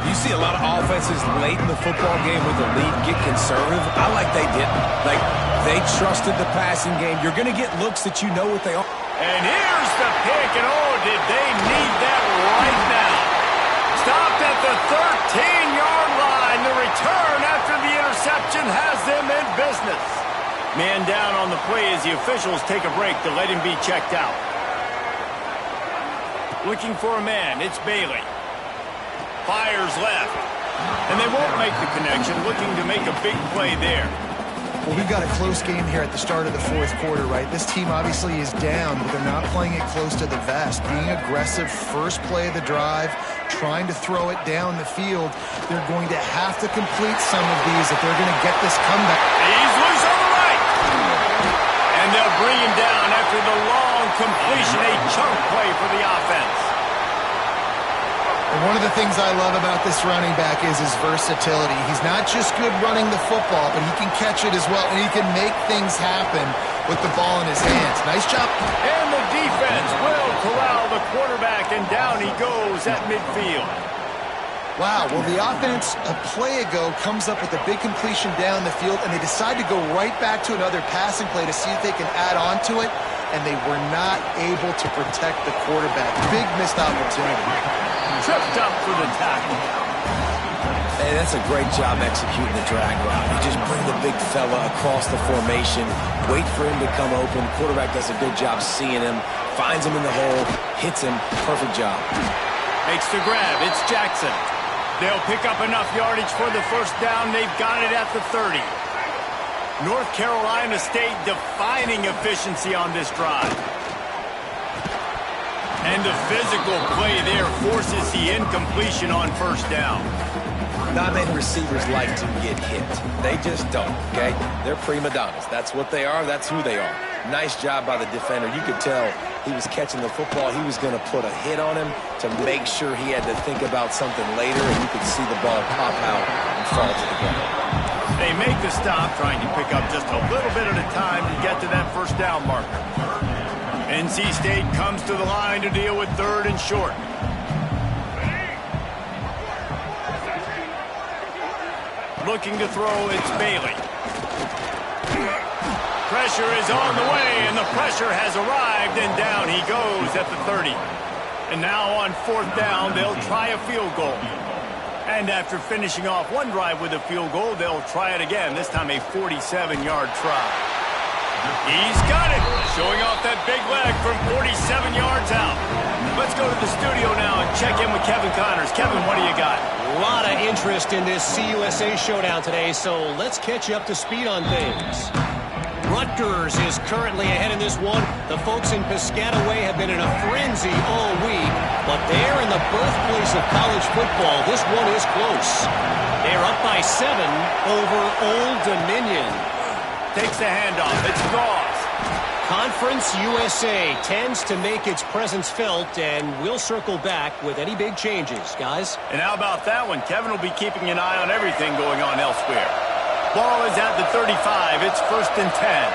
You see a lot of offenses late in the football game with the lead get conservative. I like they didn't. Like, they trusted the passing game. You're going to get looks that you know what they are. And here's the pick, and oh, did they need that right now. Stopped at the 13-yard line. The return after the interception has them in business. Man down on the play as the officials take a break to let him be checked out. Looking for a man, it's Bailey. Fires left. And they won't make the connection, looking to make a big play there. Well, we've got a close game here at the start of the fourth quarter, right? This team obviously is down, but they're not playing it close to the vest. Being aggressive, first play of the drive, trying to throw it down the field. They're going to have to complete some of these if they're going to get this comeback. He's loose on the right. And they'll bring him down after the long completion, a chunk play for the offense. And one of the things I love about this running back is his versatility. He's not just good running the football, but he can catch it as well, and he can make things happen with the ball in his hands. Nice job. And the defense will corral the quarterback, and down he goes at midfield. Wow, well, the offense a play ago comes up with a big completion down the field, and they decide to go right back to another passing play to see if they can add on to it, and they were not able to protect the quarterback. Big missed opportunity. Tripped up for the tackle. Hey, that's a great job executing the drag route. You just bring the big fella across the formation, wait for him to come open. Quarterback does a good job seeing him, finds him in the hole, hits him. Perfect job. Makes the grab. It's Jackson. They'll pick up enough yardage for the first down. They've got it at the 30. North Carolina State defining efficiency on this drive. And the physical play there forces the incompletion on first down. Not many receivers like to get hit. They just don't, okay? They're prima donnas. That's what they are. That's who they are. Nice job by the defender. You could tell he was catching the football. He was going to put a hit on him to make sure he had to think about something later, and you could see the ball pop out and fall to the ground. They make the stop, trying to pick up just a little bit at a time to get to that first down marker. NC State comes to the line to deal with third and short. Looking to throw, it's Bailey. Pressure is on the way, and the pressure has arrived, and down he goes at the 30. And now on fourth down, they'll try a field goal. And after finishing off one drive with a field goal, they'll try it again, this time a 47-yard try. He's got it, showing off that big leg from 47 yards out. Let's go to the studio now and check in with Kevin Connors. Kevin, what do you got? A lot of interest in this CUSA showdown today, so let's catch you up to speed on things. Rutgers is currently ahead in this one. The folks in Piscataway have been in a frenzy all week, but they're in the birthplace of college football. This one is close. They're up by 7 over Old Dominion. Takes the handoff. It's Goss. Conference USA tends to make its presence felt, and we'll circle back with any big changes, guys. And how about that one? Kevin will be keeping an eye on everything going on elsewhere. Ball is at the 35. It's 1st and 10.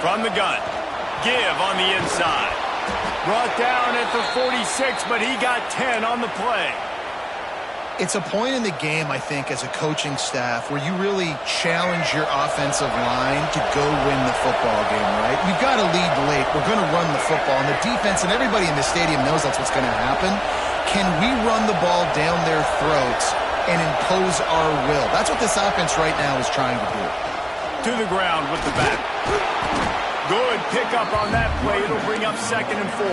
From the gun. Give on the inside. Brought down at the 46, but he got 10 on the play. It's a point in the game, I think, as a coaching staff where you really challenge your offensive line to go win the football game, right? We've got to lead late. We're going to run the football. And the defense and everybody in the stadium knows that's what's going to happen. Can we run the ball down their throats and impose our will? That's what this offense right now is trying to do. To the ground with the back. Good pickup on that play. It'll bring up 2nd and 4.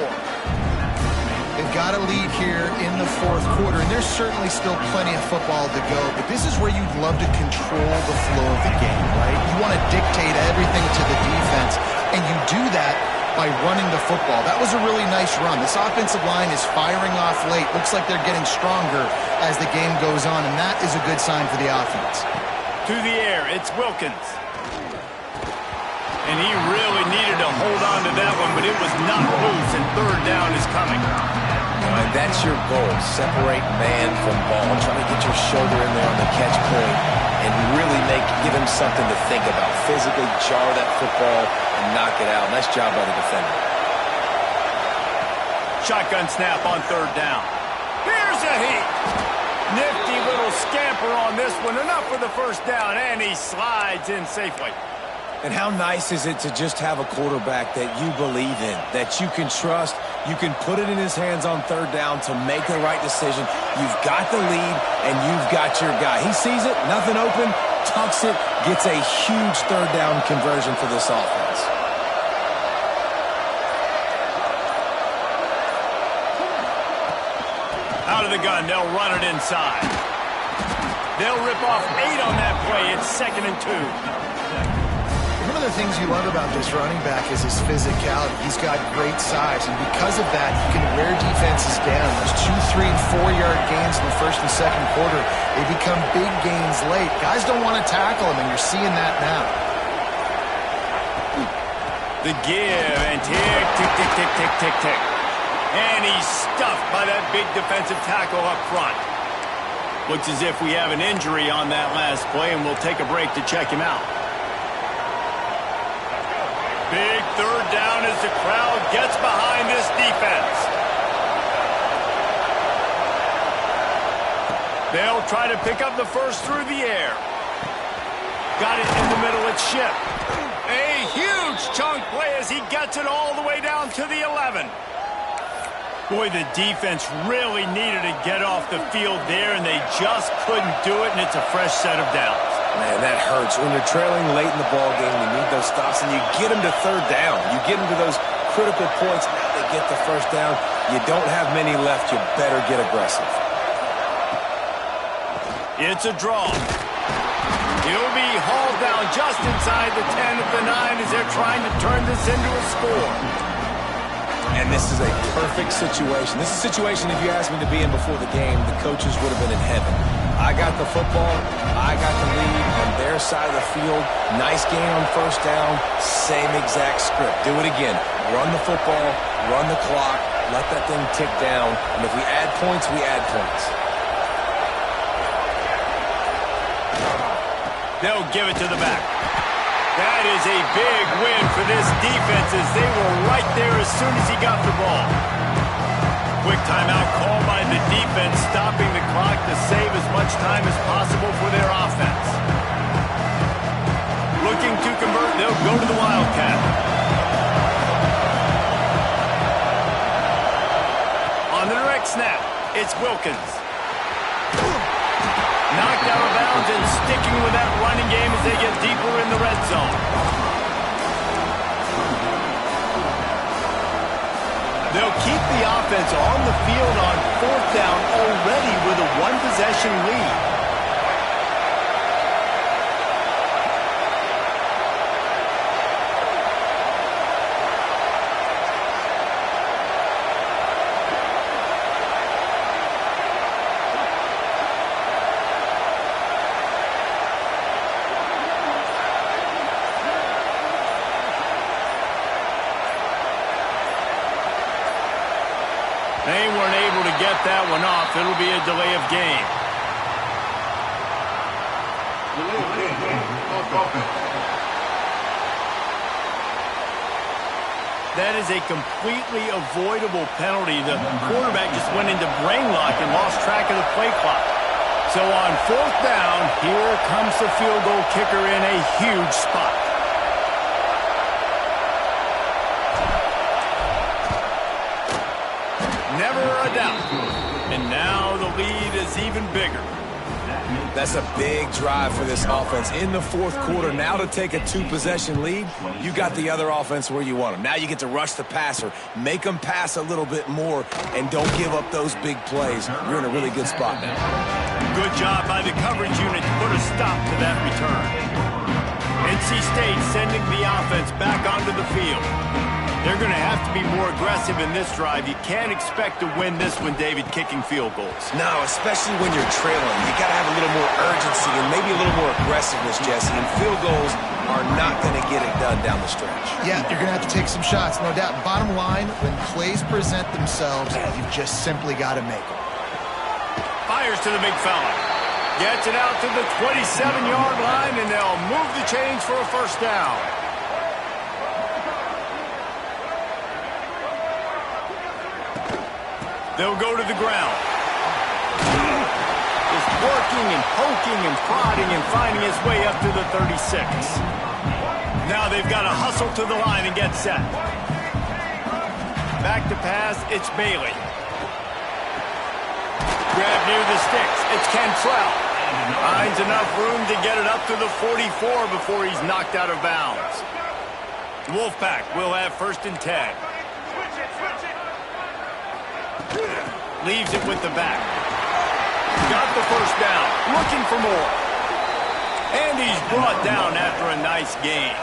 They've got a lead here in the fourth quarter, and there's certainly still plenty of football to go, but this is where you'd love to control the flow of the game, right? You want to dictate everything to the defense, and you do that by running the football. That was a really nice run. This offensive line is firing off late. Looks like they're getting stronger as the game goes on, and that is a good sign for the offense. To the air, it's Wilkins. And he really needed to hold on to that one, but it was not loose, and third down is coming. And that's your goal. Separate man from ball. Try to get your shoulder in there on the catch point and really give him something to think about. Physically jar that football and knock it out. Nice job by the defender. Shotgun snap on third down. Here's a heat. Nifty little scamper on this one. Enough for the first down, and he slides in safely. And how nice is it to just have a quarterback that you believe in, that you can trust, you can put it in his hands on third down to make the right decision. You've got the lead, and you've got your guy. He sees it, nothing open, tucks it, gets a huge third down conversion for this offense. Out of the gun, they'll run it inside. They'll rip off 8 on that play. It's 2nd and 2. One of the things you love about this running back is his physicality. He's got great size, and because of that, he can wear defenses down. Those 2, 3, and 4-yard gains in the first and second quarter, they become big gains late. Guys don't want to tackle him, and you're seeing that now. The give, and tick, tick, tick, tick, tick, tick, tick. And he's stuffed by that big defensive tackle up front. Looks as if we have an injury on that last play, and we'll take a break to check him out. Big third down as the crowd gets behind this defense. They'll try to pick up the first through the air. Got it in the middle, it's Ship. A huge chunk play as he gets it all the way down to the 11. Boy, the defense really needed to get off the field there, and they just couldn't do it, and it's a fresh set of downs. Man, that hurts. When you're trailing late in the ball game, you need those stops, and you get them to third down. You get them to those critical points. Now they get the first down. You don't have many left. You better get aggressive. It's a draw. He'll be hauled down just inside the 10 at the 9 as they're trying to turn this into a score. And this is a perfect situation. This is a situation, if you asked me to be in before the game, the coaches would have been in heaven. I got the football. I got the lead on their side of the field. Nice gain on first down. Same exact script. Do it again. Run the football. Run the clock. Let that thing tick down. And if we add points, we add points. They'll give it to the back. That is a big win for this defense as they were right there as soon as he got the ball. Quick timeout called by the defense, stopping the clock to save as much time as possible for their offense. Looking to convert, they'll go to the Wildcat. On the direct snap, it's Wilkins. Knocked out of bounds and sticking with that running game as they get deeper in the red zone. They'll keep the offense on the field on fourth down already with a one-possession lead. They weren't able to get that one off. It'll be a delay of game. That is a completely avoidable penalty. The quarterback just went into brain lock and lost track of the play clock. So on fourth down, here comes the field goal kicker in a huge spot. Never a doubt. And now the lead is even bigger. That's a big drive for this offense in the fourth quarter. Now to take a 2-possession lead, you got the other offense where you want them. Now you get to rush the passer, make them pass a little bit more, and don't give up those big plays. You're in a really good spot now. Good job by the coverage unit to put a stop to that return. NC State sending the offense back onto the field. They're going to have to be more aggressive in this drive. You can't expect to win this one, David, kicking field goals. No, especially when you're trailing. You got to have a little more urgency and maybe a little more aggressiveness, Jesse. And field goals are not going to get it done down the stretch. Yeah, you're going to have to take some shots, no doubt. Bottom line, when plays present themselves, you've just simply got to make them. Fires to the big fella. Gets it out to the 27-yard line, and they'll move the chains for a first down. They'll go to the ground. Just working and poking and prodding and finding his way up to the 36. Now they've got to hustle to the line and get set. Back to pass, it's Bailey. Grab near the sticks, it's Cantrell. Finds enough room to get it up to the 44 before he's knocked out of bounds. Wolfpack will have 1st and 10. Leaves it with the back. Got the first down. Looking for more. And he's brought down after a nice gain.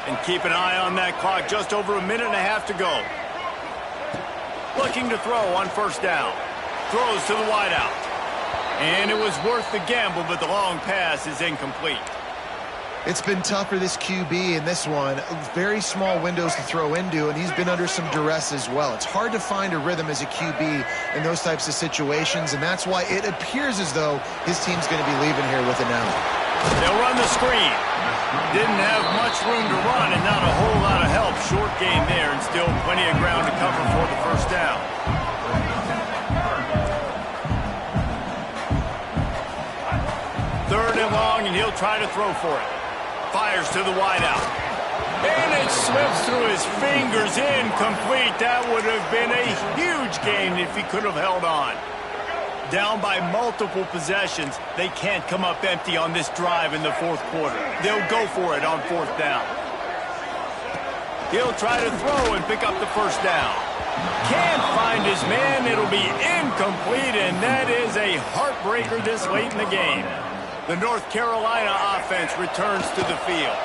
And keep an eye on that clock. Just over a minute and a half to go. Looking to throw on first down. Throws to the wideout. And it was worth the gamble, but the long pass is incomplete. It's been tough for this QB in this one. Very small windows to throw into, and he's been under some duress as well. It's hard to find a rhythm as a QB in those types of situations, and that's why it appears as though his team's going to be leaving here with an out. They'll run the screen. Didn't have much room to run and not a whole lot of help. Short game there, and still plenty of ground to cover for the first down. Third and long, and he'll try to throw for it. Fires to the wideout. And it slips through his fingers, incomplete. That would have been a huge gain if he could have held on. Down by multiple possessions, they can't come up empty on this drive in the fourth quarter. They'll go for it on 4th down. He'll try to throw and pick up the first down. Can't find his man. It'll be incomplete, and that is a heartbreaker this late in the game. The North Carolina offense returns to the field.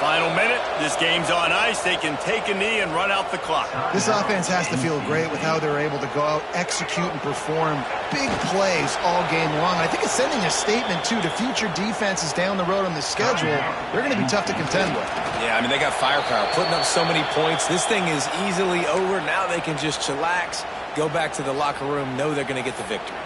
Final minute, this game's on ice. They can take a knee and run out the clock. This offense has to feel great with how they're able to go out, execute, and perform big plays all game long. I think it's sending a statement, too, to future defenses down the road on the schedule. They're going to be tough to contend with. Yeah, I mean, they got firepower, putting up so many points. This thing is easily over. Now they can just chillax, go back to the locker room, know they're going to get the victory.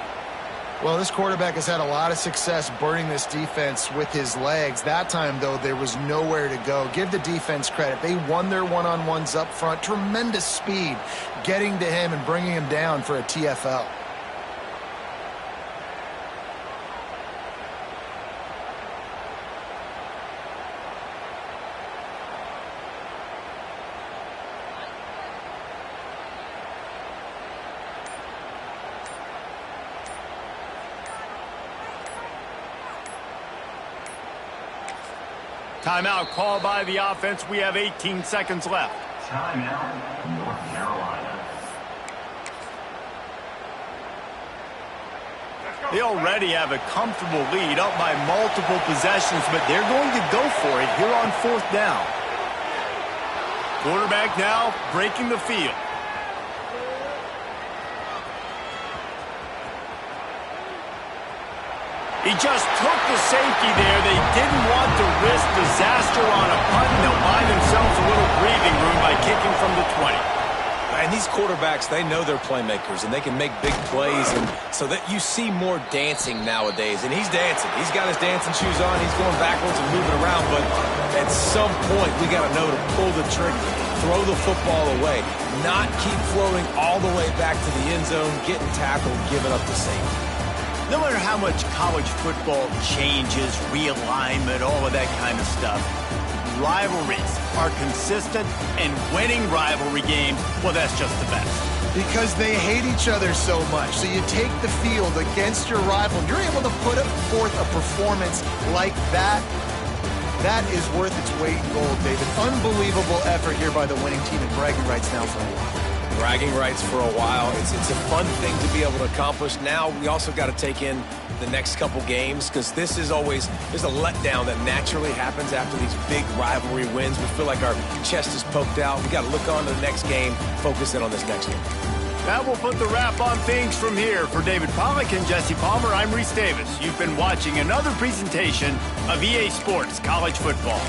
Well, this quarterback has had a lot of success burning this defense with his legs. That time, though, there was nowhere to go. Give the defense credit. They won their one-on-ones up front. Tremendous speed getting to him and bringing him down for a TFL. Timeout called by the offense. We have 18 seconds left. Timeout, North Carolina. They already have a comfortable lead up by multiple possessions, but they're going to go for it here on 4th down. Quarterback now breaking the field. He just took the safety there. They didn't want to risk disaster on a punt, and they'll buy themselves a little breathing room by kicking from the 20. And these quarterbacks, they know they're playmakers, and they can make big plays, and so that you see more dancing nowadays. And he's dancing. He's got his dancing shoes on. He's going backwards and moving around, but at some point, we got to know to pull the trigger, throw the football away, not keep floating all the way back to the end zone, getting tackled, giving up the safety. No matter how much college football changes, realignment, all of that kind of stuff, rivalries are consistent, and winning rivalry games, well, that's just the best. Because they hate each other so much. So you take the field against your rival. You're able to put forth a performance like that. That is worth its weight in gold, David. Unbelievable effort here by the winning team, and bragging rights now for a while. Bragging rights for a while. It's a fun thing to be able to accomplish. Now we also got to take in the next couple games, because this is always, there's a letdown that naturally happens after these big rivalry wins. We feel like our chest is poked out. We got to look on to the next game, focus in on this next one. That will put the wrap on things from here. For David Pollack and Jesse Palmer, I'm Reese Davis. You've been watching another presentation of EA Sports College Football.